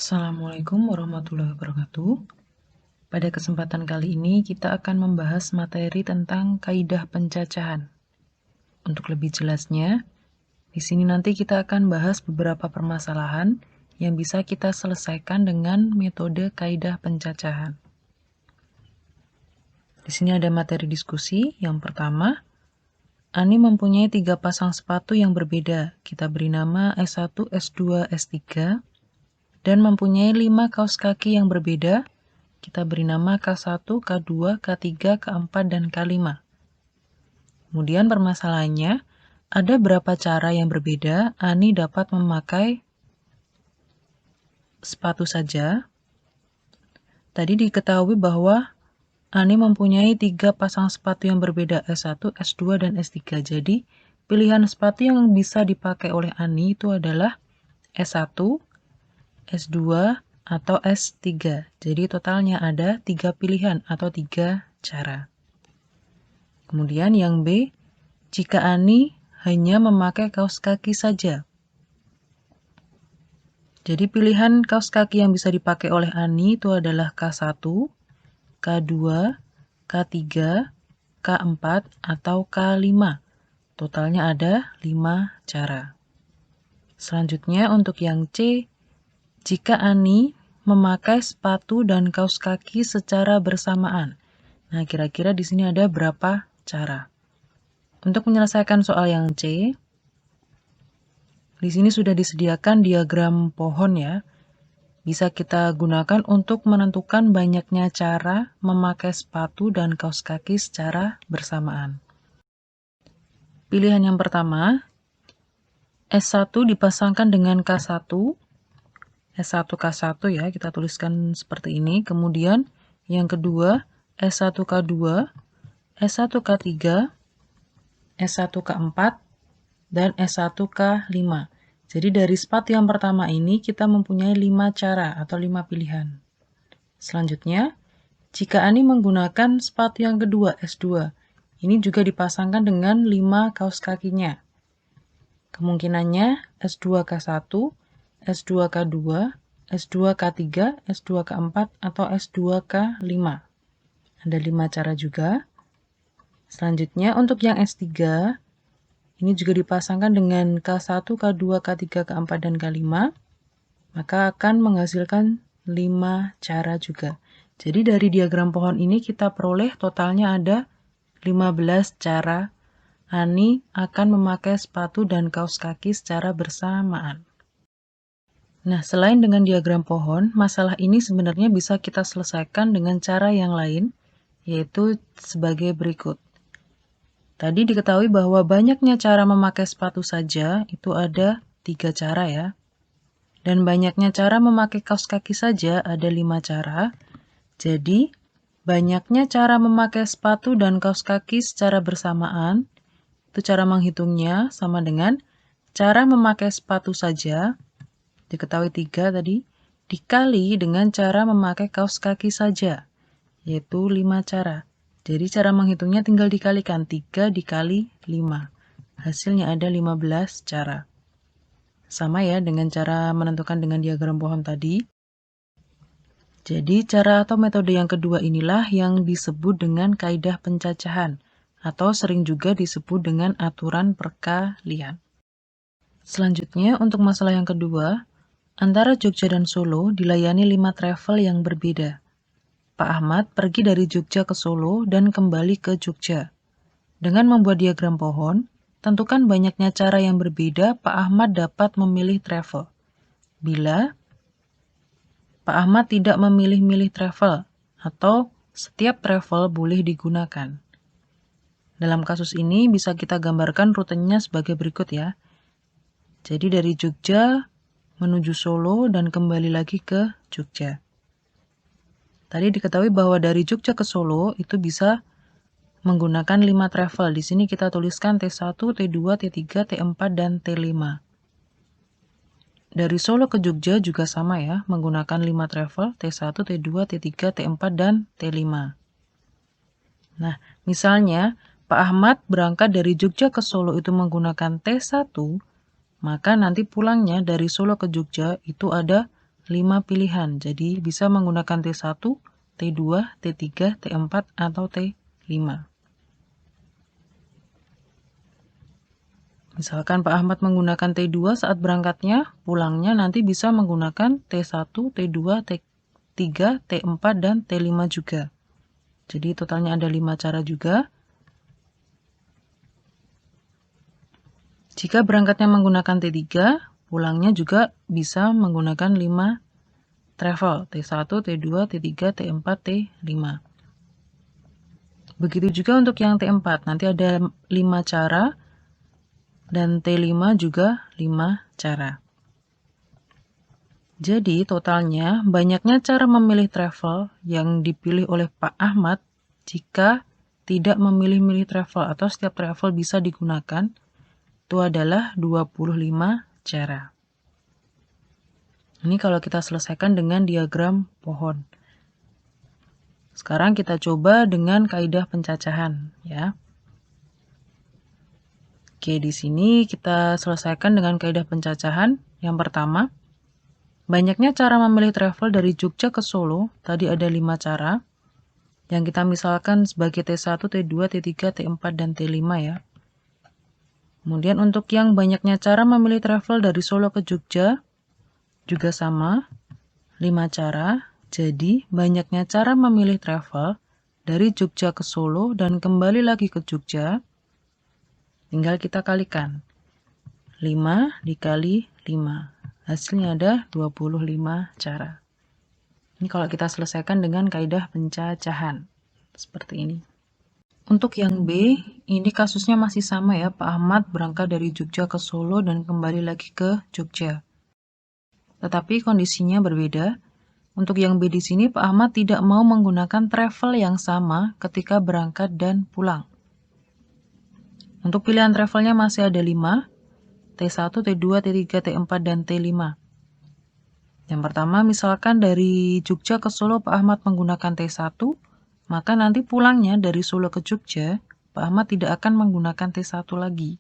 Assalamualaikum warahmatullahi wabarakatuh. Pada kesempatan kali ini kita akan membahas materi tentang kaidah pencacahan. Untuk lebih jelasnya, di sini nanti kita akan bahas beberapa permasalahan yang bisa kita selesaikan dengan metode kaidah pencacahan. Di sini ada materi diskusi. Yang pertama, Ani mempunyai 3 pasang sepatu yang berbeda. Kita beri nama S1, S2, S3, dan mempunyai 5 kaos kaki yang berbeda. Kita beri nama K1, K2, K3, K4, dan K5. Kemudian permasalahannya, ada berapa cara yang berbeda Ani dapat memakai sepatu saja. Tadi diketahui bahwa Ani mempunyai 3 pasang sepatu yang berbeda, S1, S2, dan S3. Jadi, pilihan sepatu yang bisa dipakai oleh Ani itu adalah S1, S2, atau S3. Jadi totalnya ada 3 pilihan atau 3 cara. Kemudian yang B, jika Ani hanya memakai kaos kaki saja. Jadi pilihan kaos kaki yang bisa dipakai oleh Ani itu adalah K1, K2, K3, K4, atau K5. Totalnya ada 5 cara. Selanjutnya untuk yang C, jika Ani memakai sepatu dan kaos kaki secara bersamaan. Nah, kira-kira di sini ada berapa cara? Untuk menyelesaikan soal yang C, di sini sudah disediakan diagram pohon ya. Bisa kita gunakan untuk menentukan banyaknya cara memakai sepatu dan kaos kaki secara bersamaan. Pilihan yang pertama, S1 dipasangkan dengan K1, S1 K1 ya, kita tuliskan seperti ini. Kemudian yang kedua, S1 K2, S1 K3, S1 K4, dan S1 K5. Jadi dari sepatu yang pertama ini kita mempunyai 5 cara atau 5 pilihan. Selanjutnya, jika Ani menggunakan sepatu yang kedua, S2, ini juga dipasangkan dengan 5 kaos kakinya. Kemungkinannya S2 K1, S2 K2, S2 K3, S2 K4, atau S2 K5. Ada 5 cara juga. Selanjutnya untuk yang S3, ini juga dipasangkan dengan K1, K2, K3, K4, dan K5, maka akan menghasilkan 5 cara juga. Jadi dari diagram pohon ini kita peroleh totalnya ada 15 cara Ani akan memakai sepatu dan kaos kaki secara bersamaan. Nah, selain dengan diagram pohon, masalah ini sebenarnya bisa kita selesaikan dengan cara yang lain, yaitu sebagai berikut. Tadi diketahui bahwa banyaknya cara memakai sepatu saja itu ada 3 cara ya. Dan banyaknya cara memakai kaos kaki saja ada 5 cara. Jadi, banyaknya cara memakai sepatu dan kaos kaki secara bersamaan, itu cara menghitungnya sama dengan cara memakai sepatu saja, diketahui 3 tadi, dikali dengan cara memakai kaos kaki saja, yaitu 5 cara. Jadi cara menghitungnya tinggal dikalikan 3 dikali 5. Hasilnya ada 15 cara. Sama ya dengan cara menentukan dengan diagram pohon tadi. Jadi cara atau metode yang kedua inilah yang disebut dengan kaidah pencacahan atau sering juga disebut dengan aturan perkalian. Selanjutnya untuk masalah yang kedua, antara Jogja dan Solo dilayani 5 travel yang berbeda. Pak Ahmad pergi dari Jogja ke Solo dan kembali ke Jogja. Dengan membuat diagram pohon, tentukan banyaknya cara yang berbeda Pak Ahmad dapat memilih travel. Bila Pak Ahmad tidak memilih-milih travel, atau setiap travel boleh digunakan. Dalam kasus ini bisa kita gambarkan rutenya sebagai berikut ya. Jadi dari Jogja menuju Solo dan kembali lagi ke Jogja. Tadi diketahui bahwa dari Jogja ke Solo itu bisa menggunakan 5 travel. Di sini kita tuliskan T1, T2, T3, T4, dan T5. Dari Solo ke Jogja juga sama ya, menggunakan 5 travel, T1, T2, T3, T4, dan T5. Nah, misalnya Pak Ahmad berangkat dari Jogja ke Solo itu menggunakan T1, maka nanti pulangnya dari Solo ke Jogja itu ada 5 pilihan. Jadi bisa menggunakan T1, T2, T3, T4, atau T5. Misalkan Pak Ahmad menggunakan T2 saat berangkatnya, pulangnya nanti bisa menggunakan T1, T2, T3, T4, dan T5 juga. Jadi totalnya ada 5 cara juga. Jika berangkatnya menggunakan T3, pulangnya juga bisa menggunakan 5 travel, T1, T2, T3, T4, T5. Begitu juga untuk yang T4, nanti ada 5 cara, dan T5 juga 5 cara. Jadi totalnya banyaknya cara memilih travel yang dipilih oleh Pak Ahmad jika tidak memilih-milih travel atau setiap travel bisa digunakan, itu adalah 25 cara. Ini kalau kita selesaikan dengan diagram pohon. Sekarang kita coba dengan kaidah pencacahan, ya. Oke, di sini kita selesaikan dengan kaidah pencacahan. Yang pertama, banyaknya cara memilih travel dari Jogja ke Solo, tadi ada 5 cara, yang kita misalkan sebagai T1, T2, T3, T4, dan T5 ya. Kemudian untuk yang banyaknya cara memilih travel dari Solo ke Jogja, juga sama, 5 cara. Jadi, banyaknya cara memilih travel dari Jogja ke Solo dan kembali lagi ke Jogja, tinggal kita kalikan. 5 dikali 5. Hasilnya ada 25 cara. Ini kalau kita selesaikan dengan kaidah pencacahan. Seperti ini. Untuk yang B, ini kasusnya masih sama ya. Pak Ahmad berangkat dari Jogja ke Solo dan kembali lagi ke Jogja. Tetapi kondisinya berbeda. Untuk yang B di sini, Pak Ahmad tidak mau menggunakan travel yang sama ketika berangkat dan pulang. Untuk pilihan travelnya masih ada 5, T1, T2, T3, T4, dan T5. Yang pertama, misalkan dari Jogja ke Solo, Pak Ahmad menggunakan T1, maka nanti pulangnya dari Solo ke Jogja, Pak Ahmad tidak akan menggunakan T1 lagi.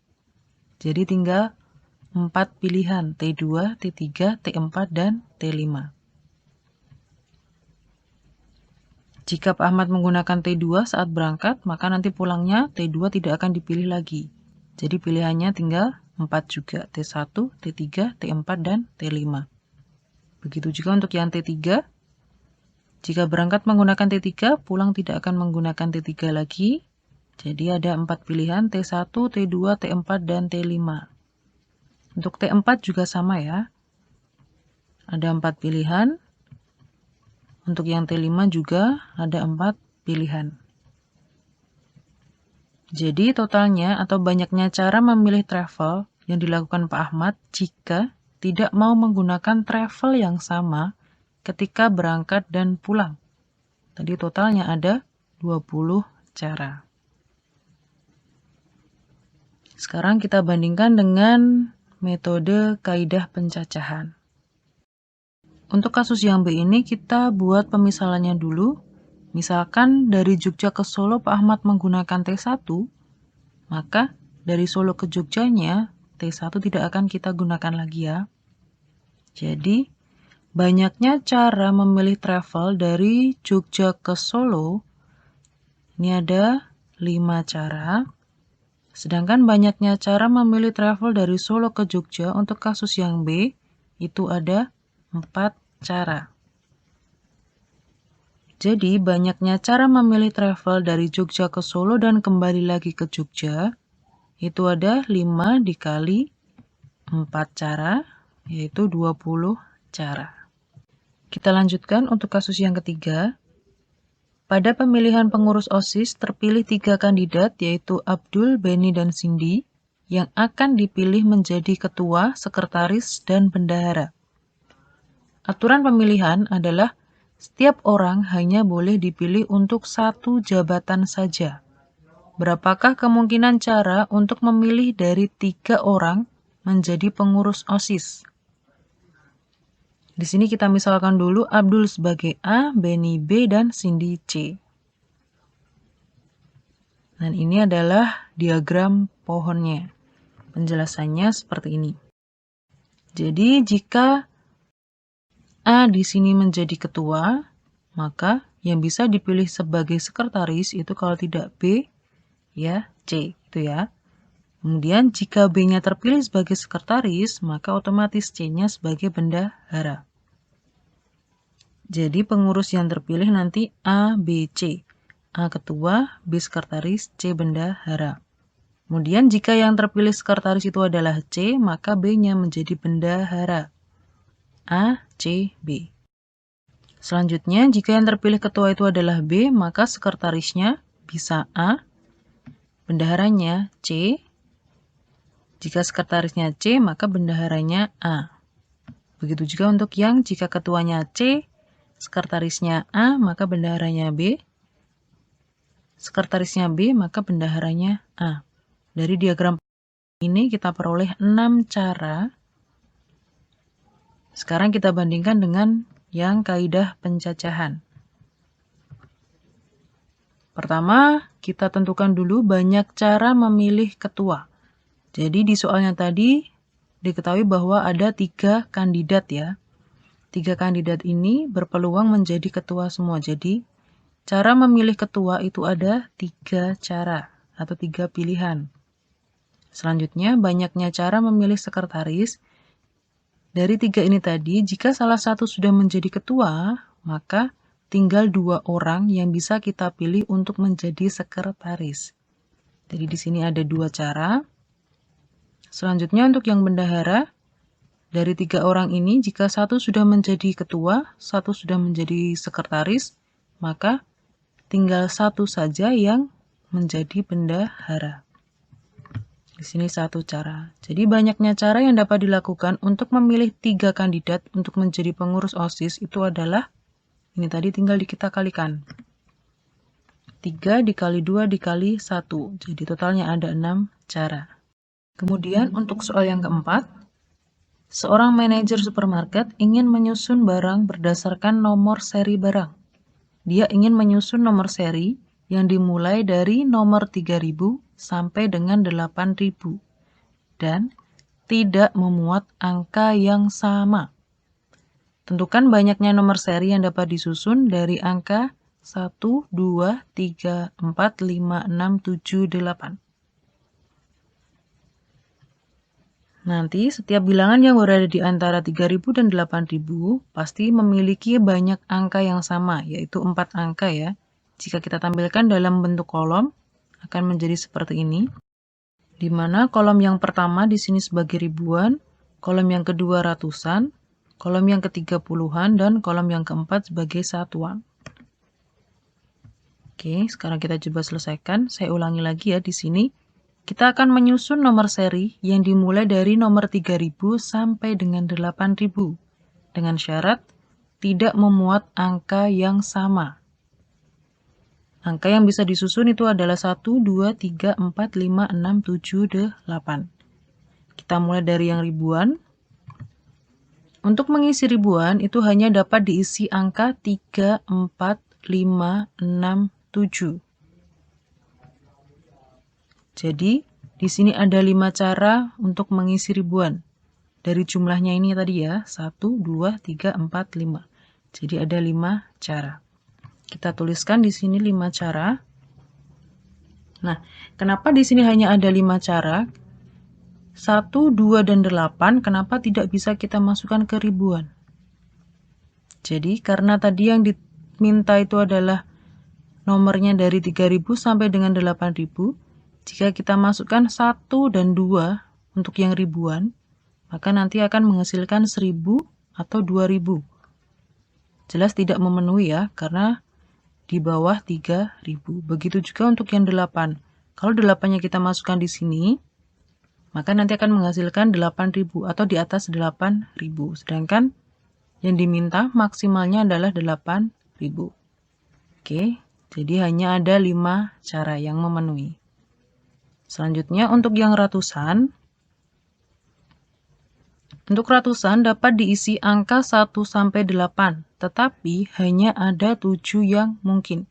Jadi tinggal 4 pilihan, T2, T3, T4, dan T5. Jika Pak Ahmad menggunakan T2 saat berangkat, maka nanti pulangnya T2 tidak akan dipilih lagi. Jadi pilihannya tinggal 4 juga, T1, T3, T4, dan T5. Begitu juga untuk yang T3. Jika berangkat menggunakan T3, pulang tidak akan menggunakan T3 lagi. Jadi ada 4 pilihan, T1, T2, T4, dan T5. Untuk T4 juga sama ya. Ada 4 pilihan. Untuk yang T5 juga ada 4 pilihan. Jadi totalnya atau banyaknya cara memilih travel yang dilakukan Pak Ahmad jika tidak mau menggunakan travel yang sama ketika berangkat dan pulang. Tadi totalnya ada 20 cara. Sekarang kita bandingkan dengan metode kaidah pencacahan. Untuk kasus yang B ini kita buat pemisalannya dulu. Misalkan dari Jogja ke Solo Pak Ahmad menggunakan T1, maka dari Solo ke Jogjanya T1 tidak akan kita gunakan lagi ya. Jadi banyaknya cara memilih travel dari Jogja ke Solo, ini ada 5 cara. Sedangkan banyaknya cara memilih travel dari Solo ke Jogja untuk kasus yang B, itu ada 4 cara. Jadi, banyaknya cara memilih travel dari Jogja ke Solo dan kembali lagi ke Jogja, itu ada 5 dikali 4 cara, yaitu 20 cara. Kita lanjutkan untuk kasus yang ketiga. Pada pemilihan pengurus OSIS, terpilih 3 kandidat, yaitu Abdul, Benny, dan Cindy, yang akan dipilih menjadi ketua, sekretaris, dan bendahara. Aturan pemilihan adalah setiap orang hanya boleh dipilih untuk 1 jabatan saja. Berapakah kemungkinan cara untuk memilih dari 3 orang menjadi pengurus OSIS? Di sini kita misalkan dulu Abdul sebagai A, Benny B, dan Cindy C. Dan ini adalah diagram pohonnya. Penjelasannya seperti ini. Jadi jika A di sini menjadi ketua, maka yang bisa dipilih sebagai sekretaris itu kalau tidak B, ya C, gitu ya. Kemudian jika B-nya terpilih sebagai sekretaris, maka otomatis C-nya sebagai bendahara. Jadi pengurus yang terpilih nanti A, B, C. A ketua, B sekretaris, C bendahara. Kemudian jika yang terpilih sekretaris itu adalah C, maka B-nya menjadi bendahara. A, C, B. Selanjutnya, jika yang terpilih ketua itu adalah B, maka sekretarisnya bisa A, bendaharanya C. Jika sekretarisnya C, maka bendaharanya A. Begitu juga untuk yang jika ketuanya C, sekretarisnya A, maka bendaharanya B. Sekretarisnya B, maka bendaharanya A. Dari diagram ini kita peroleh 6 cara. Sekarang kita bandingkan dengan yang kaidah pencacahan. Pertama, kita tentukan dulu banyak cara memilih ketua. Jadi di soalnya tadi diketahui bahwa ada 3 kandidat ya. 3 kandidat ini berpeluang menjadi ketua semua. Jadi cara memilih ketua itu ada 3 cara atau 3 pilihan. Selanjutnya, banyaknya cara memilih sekretaris. Dari 3 ini tadi, jika salah satu sudah menjadi ketua, maka tinggal 2 orang yang bisa kita pilih untuk menjadi sekretaris. Jadi di sini ada 2 cara. Selanjutnya untuk yang bendahara, dari 3 orang ini, jika satu sudah menjadi ketua, satu sudah menjadi sekretaris, maka tinggal satu saja yang menjadi bendahara. Di sini satu cara. Jadi banyaknya cara yang dapat dilakukan untuk memilih 3 kandidat untuk menjadi pengurus OSIS itu adalah, ini tadi tinggal kita kalikan. 3 dikali 2 dikali 1. Jadi totalnya ada 6 cara. Kemudian untuk soal yang keempat, seorang manajer supermarket ingin menyusun barang berdasarkan nomor seri barang. Dia ingin menyusun nomor seri yang dimulai dari nomor 3000 sampai dengan 8000 dan tidak memuat angka yang sama. Tentukan banyaknya nomor seri yang dapat disusun dari angka 1, 2, 3, 4, 5, 6, 7, 8. Nanti setiap bilangan yang berada di antara 3000 dan 8000 pasti memiliki banyak angka yang sama, yaitu 4 angka ya. Jika kita tampilkan dalam bentuk kolom, akan menjadi seperti ini. Di mana kolom yang pertama di sini sebagai ribuan, kolom yang kedua ratusan, kolom yang ketiga puluhan, dan kolom yang keempat sebagai satuan. Oke, sekarang kita coba selesaikan. Saya ulangi lagi ya di sini. Kita akan menyusun nomor seri yang dimulai dari nomor 3000 sampai dengan 8000 dengan syarat tidak memuat angka yang sama. Angka yang bisa disusun itu adalah 1, 2, 3, 4, 5, 6, 7, 8. Kita mulai dari yang ribuan. Untuk mengisi ribuan itu hanya dapat diisi angka 3, 4, 5, 6, 7. Jadi, di sini ada 5 cara untuk mengisi ribuan. Dari jumlahnya ini tadi ya, 1, 2, 3, 4, 5. Jadi ada 5 cara. Kita tuliskan di sini 5 cara. Nah, kenapa di sini hanya ada 5 cara? 1, 2, dan 8, kenapa tidak bisa kita masukkan ke ribuan? Jadi, karena tadi yang diminta itu adalah nomornya dari 3000 sampai dengan 8000, jika kita masukkan 1 dan 2 untuk yang ribuan, maka nanti akan menghasilkan 1000 atau 2000. Jelas tidak memenuhi ya, karena di bawah 3000. Begitu juga untuk yang 8. Kalau 8-nya kita masukkan di sini, maka nanti akan menghasilkan 8000 atau di atas 8000. Sedangkan yang diminta maksimalnya adalah 8000. Oke, jadi hanya ada 5 cara yang memenuhi. Selanjutnya untuk yang ratusan. Untuk ratusan dapat diisi angka 1 sampai 8, tetapi hanya ada 7 yang mungkin.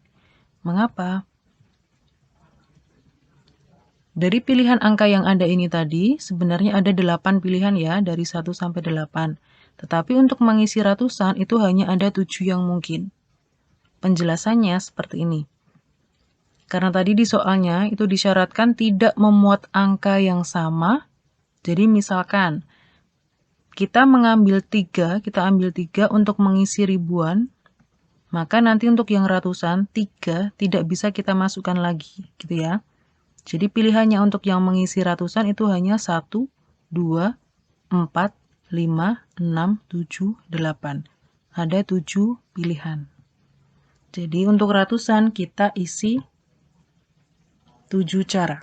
Mengapa? Dari pilihan angka yang ada ini tadi, sebenarnya ada 8 pilihan ya, dari 1 sampai 8. Tetapi untuk mengisi ratusan itu hanya ada 7 yang mungkin. Penjelasannya seperti ini. Karena tadi di soalnya itu disyaratkan tidak memuat angka yang sama. Jadi misalkan kita ambil 3 untuk mengisi ribuan, maka nanti untuk yang ratusan, 3 tidak bisa kita masukkan lagi, gitu ya. Jadi pilihannya untuk yang mengisi ratusan itu hanya 1, 2, 4, 5, 6, 7, 8. Ada 7 pilihan. Jadi untuk ratusan kita isi 7 cara.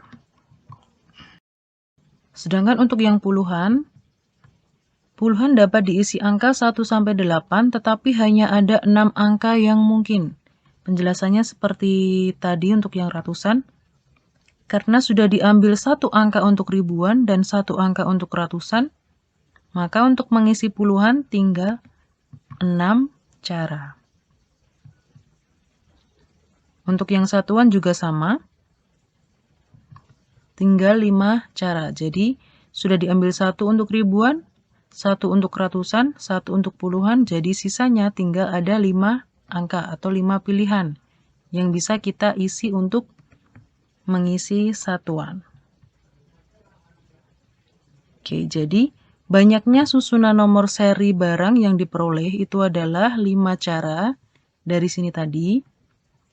Sedangkan untuk yang puluhan dapat diisi angka 1-8, tetapi hanya ada 6 angka yang mungkin. Penjelasannya seperti tadi untuk yang ratusan. Karena sudah diambil 1 angka untuk ribuan dan 1 angka untuk ratusan, maka untuk mengisi puluhan tinggal 6 cara. Untuk yang satuan juga sama. Tinggal 5 cara. Jadi, sudah diambil 1 untuk ribuan, 1 untuk ratusan, 1 untuk puluhan, jadi sisanya tinggal ada 5 angka atau 5 pilihan yang bisa kita isi untuk mengisi satuan. Oke, jadi banyaknya susunan nomor seri barang yang diperoleh itu adalah 5 cara dari sini tadi,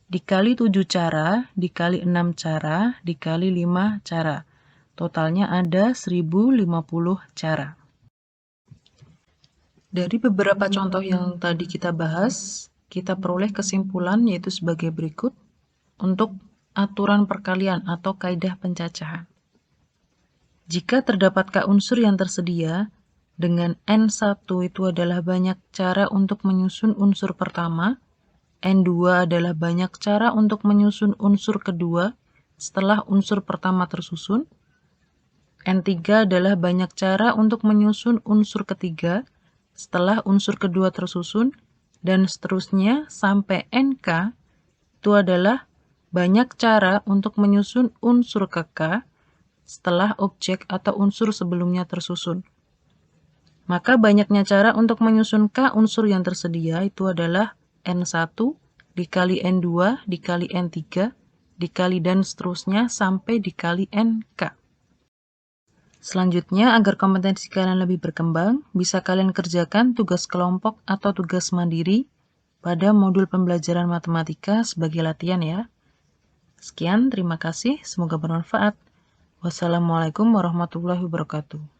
dikali 7 cara, dikali 6 cara, dikali 5 cara. Totalnya ada 1050 cara. Dari beberapa contoh yang tadi kita bahas, kita peroleh kesimpulan yaitu sebagai berikut untuk aturan perkalian atau kaidah pencacahan. Jika terdapat K unsur yang tersedia, dengan N1 itu adalah banyak cara untuk menyusun unsur pertama, N2 adalah banyak cara untuk menyusun unsur kedua setelah unsur pertama tersusun. N3 adalah banyak cara untuk menyusun unsur ketiga setelah unsur kedua tersusun, dan seterusnya sampai NK itu adalah banyak cara untuk menyusun unsur KK setelah objek atau unsur sebelumnya tersusun. Maka banyaknya cara untuk menyusun K unsur yang tersedia itu adalah N1 dikali N2 dikali N3 dikali dan seterusnya sampai dikali NK. Selanjutnya, agar kompetensi kalian lebih berkembang, bisa kalian kerjakan tugas kelompok atau tugas mandiri pada modul pembelajaran matematika sebagai latihan ya. Sekian, terima kasih, semoga bermanfaat. Wassalamualaikum warahmatullahi wabarakatuh.